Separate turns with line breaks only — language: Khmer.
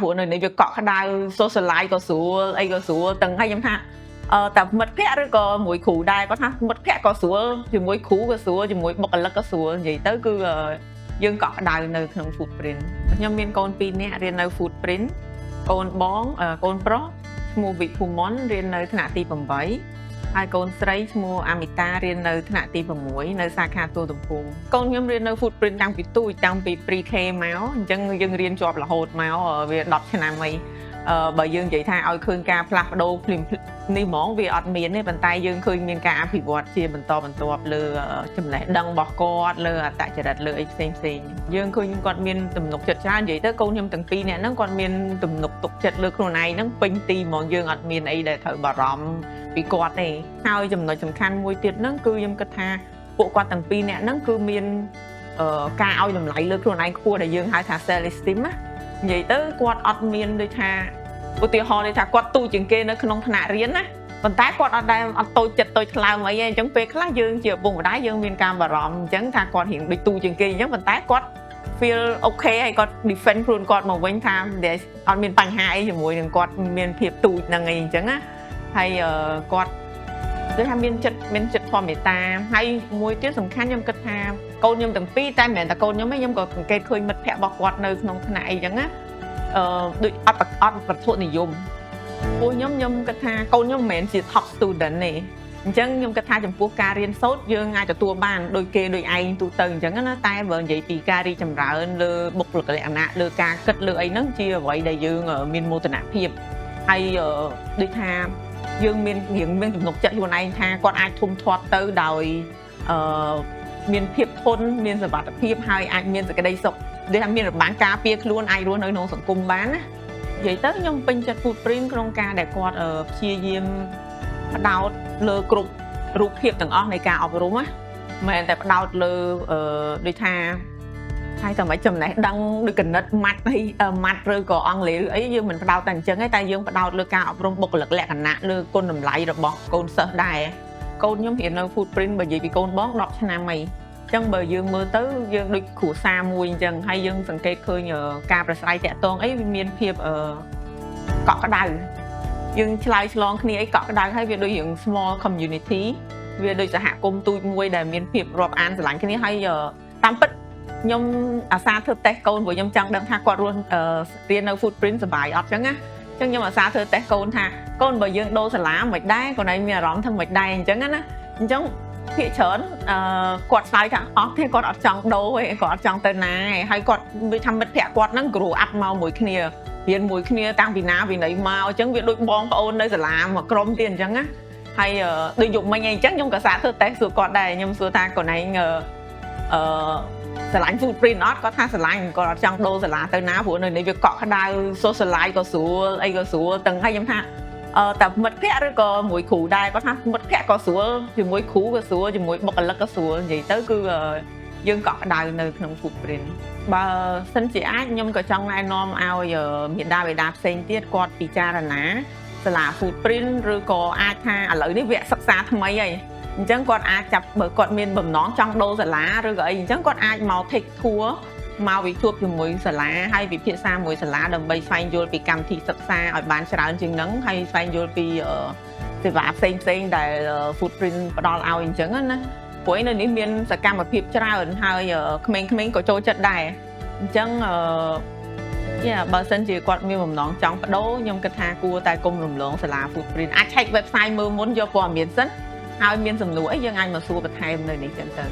ព្រោះនៅនេះវាកក់ក្ដៅ socialize ក៏ស្រួលអីក៏ស្រួលទាំងហើយខ្ញុំថាតែមិត្តភក្តិឬក៏មួយគ្រូដែរគាត់ថាមិត្តភក្តិក៏ស្រួលជាមួយគ្រូក៏ស្រួលជាមួយបុគ្គលិកក៏ស្រួលនិយាយទៅគឺយើងកក់ក្ដៅនៅក្នុង Footprint ខ្ញុំមានកូន2នាក់រៀននៅ Footprint កូនបងកូនប្រុសឈ្មោះវិភូមនរៀននៅថ្នាក់ទី8ហើយកូនស្រីឈ្មោះអាមីតារៀននៅថ្នាក់ទី6នៅសាខាទួលទំពូកូនខ្ញុំរៀននៅ Footprint តាំងពីទូចតាំងពី Pre-K មកអញ្ចឹងយើងរៀនជាប់រហូតមកវា10ឆ្នាំហើយបើយើងនិយាយថាឲ្យឃើញការផ្លាស់ប្ដូរភ្លាមនេះហ្មងវាអត់មានទេប៉ុន្តែយើងឃើញមានការអភិវឌ្ឍជាបន្តបន្ទាប់លើចំណេះដឹងរបស់គាត់លើអត្តចរិតលើអីផ្សេងយើងឃើញគាត់មានទំនុកចិត្តច្រើននិយាយទៅកូនខ្ញុំទាំងពីរនាក់ហ្នឹងគាត់មានទំនុកទុកចិត្តលើខ្លួនឯងហ្នឹងពេញទីហ្មងយើងអត់មានអីដែលត្រូវបារម្ភពីគាត់ទេហើយចំណុចសំខាន់មួយទៀតហ្នឹងគឺខ្ញុំគិតថាពួកគាត់ទាំងពីរនាក់ហ្នឹងគឺមានការឲ្យតម្លៃលើខ្លួនឯងខ្ពស់ដែលយើងហៅថា self esteem ណានិយាយទៅគាត់អត់មានដូចថាឧទាហរណ៍នេះថាគាត់ទូជាងគេនៅក្នុងថ្នាក់រៀនណាប៉ុន្តែគាត់អត់ដែលអត់តូចចិត្តតូចថ្លើមអីទេអញ្ចឹងពេលខ្លះយើងជាឪពុកម្ដាយយើងមានការបារម្ភអញ្ចឹងថាគាត់រៀងដូចទូជាងគេអញ្ចឹងប៉ុន្តែគាត់ feel okay ហើយគាត់ defend ខ្លួនគាត់មកវិញថាអត់មានបញ្ហាអីជាមួយនឹងគាត់មានភាពទូចហ្នឹងអីអញ្ចឹងណាហើយគាត់គឺថាមានចិត្តធម៌មេត្តាហើយមួយទៀតសំខាន់ខ្ញុំគិតថាកូនខ្ញុំទាំងពីរតែមិនមែនតែកូនខ្ញុំទេខ្ញុំក៏សង្កេតឃើញមិត្តភ័ក្តិរបស់គាត់នៅក្នុងថ្នាក់អីចឹងណាដូចអត់វត្ថុនិយមពួកខ្ញុំគិតថាកូនខ្ញុំមិនមែនជា top student ទេអញ្ចឹងខ្ញុំគិតថាចំពោះការរៀនសូត្រយើងអាចទទួលបានដូចគេដូចឯងទូទៅអញ្ចឹងណាតែបើនិយាយពីការរីកចម្រើនលើបុគ្គលិកលក្ខណៈលើការគិតលើអីហ្នឹងជាអ្វីដែលយើងមានមោទនភាពហើយដូចថាយើងមានទំនុកចិត្តខ្លួនឯងថាគាត់អាចធំធាត់ទៅដោយមានភាពធន់មានសុវត្ថិភាពហើយអាចមានសេចក្តីសុខដែលថាមានរបាំងការពារខ្លួនអាចរស់នៅក្នុងសង្គមបានណានិយាយទៅខ្ញុំពេញចិត្ត Footprint ក្នុងការដែលគាត់ព្យាយាមផ្ដោតលើគ្រប់រូបភាពទាំងអស់នៃការអប់រំណាមិនមែនតែផ្ដោតលើដូចថាហើយតែមិនចំណេះដឹងដូចគណិតម៉ាត់ហើយម៉ាត់ឬក៏អង់គ្លេសឬអីយើងមិនផ្ដោតតែអញ្ចឹងទេតែយើងផ្ដោតលើការអប់រំបុគ្គលិកលក្ខណៈលើគុណតម្លៃរបស់កូនសិស្សដែរកូនខ្ញុំរៀននៅ Footprint បើនិយាយពីកូនបង10ឆ្នាំហើយអញ្ចឹងបើយើងមើលទៅយើងដូចគ្រួសារមួយអញ្ចឹងហើយយើងសង្កេតឃើញការប្រស្រ័យតាក់ទងអីវាមានភាពកក់ក្ដៅយើងឆ្លើយឆ្លងគ្នាអីកក់ក្ដៅហើយវាដូចរឿង small community វាដូចសហគមន៍ទូចមួយដែលមានភាពរាប់អានស្រឡាញ់គ្នាហើយតាមពិតខ្ញុំអាសាធ្វើតេស្តកូនព្រោះខ្ញុំចង់ដឹងថាគាត់រស់រៀននៅ Footprint សុបាយអត់ចឹងណាអញ្ចឹងខ្ញុំអាសាធ្វើតេស្តកូនថាកូនបើយើងដូរសាលាមិនដែរកូនឯងមានអារម្មណ៍ថាមិនដែរអញ្ចឹងណាអញ្ចឹងភាគច្រើនគាត់ឆ្លើយថាអត់ទេគាត់អត់ចង់ដូរទេគាត់អត់ចង់ទៅណាទេហើយគាត់វាថាមិត្តភក្តិគាត់ហ្នឹង grow up មកមួយគ្នារៀនមួយគ្នាតាំងពីណាពីណីមកអញ្ចឹងវាដូចបងប្អូននៅសាលាមួយក្រុមទៀតអញ្ចឹងណាហើយដូចយប់មិញអីអញ្ចឹងខ្ញុំក៏សាធ្វើតេស្តសួរគាត់ដែរខ្ញុំសួរថាកូនឯងស្រឡាញ់ Footprint អត់គាត់ថាស្រឡាញ់គាត់អត់ចង់ដូរសាលាទៅណាព្រោះនៅនេះវាកក់ក្ដៅ socialize ក៏ស្រួលអីក៏ស្រួលទាំងហើយខ្ញុំថាតែមិត្តភក្តិឬក៏មួយគ្រូដែរគាត់ថាមិត្តភក្តិក៏ស្រួលជាមួយគ្រូក៏ស្រួលជាមួយបុគ្គលិកក៏ស្រួលនិយាយទៅគឺយើងកក់ក្ដៅនៅក្នុង Footprint បើសិនជាអាចខ្ញុំក៏ចង់ណែនាំឲ្យមាតាបិតាផ្សេងទៀតគាត់ពិចារណាសាលា Footprint ឬក៏អាចថាឥឡូវនេះវគ្គសិក្សាថ្មីហើយអញ្ចឹងគាត់អាចចាប់បើគាត់មានបំណងចង់ដូរសាលាឬក៏អីអញ្ចឹងគាត់អាចមក take tour មកវិជួបជាមួយសាលាហើយវិភាសាមួយសាលាដើម្បីស្វែងយល់ពីកម្មវិធីសិក្សាឲ្យបានច្រើនជាងហ្នឹងហើយស្វែងយល់ពីសេវាផ្សេងដែល Footprint ផ្ដល់ឲ្យអញ្ចឹងណាព្រោះនៅនេះមានសកម្មភាពច្រើនហើយក្មេងៗក៏ចូលចិត្តដែរអញ្ចឹងបើសិនជាគាត់មានបំណងចង់បដូរខ្ញុំគិតថាគួរតែគុំរំលងសាលា Footprint អាច check website មើលមុនយកព័ត៌មានសិនហើយមានសំណួរអីយើងអាចមកសួរបន្ថែមនៅនេះចឹងទៅ